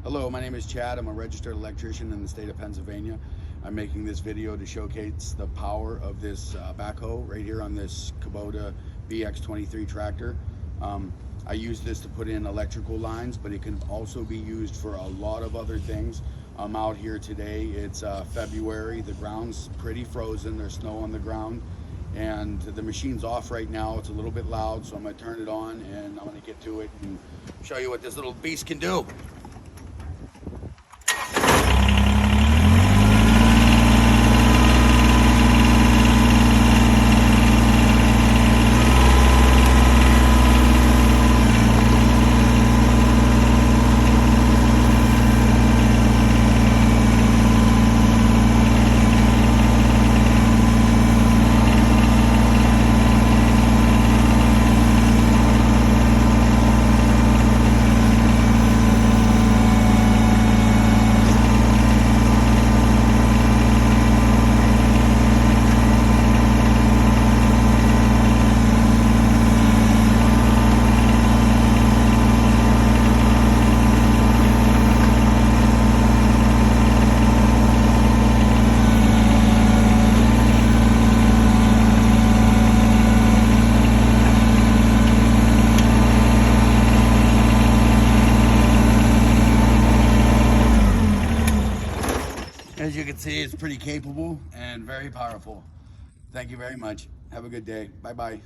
Hello, my name is Chad. I'm a registered electrician in the state of Pennsylvania. I'm making this video to showcase the power of this backhoe right here on this Kubota BX tractor. I use this to put in electrical lines, but it can also be used for a lot of other things. I'm out here today. It's February. The ground's pretty frozen. There's snow on the ground, and the machine's off right now. It's a little bit loud, so I'm going to turn it on and I'm going to get to it and show you what this little beast can do. As you can see, it's pretty capable and very powerful. Thank you very much. Have a good day. Bye-bye.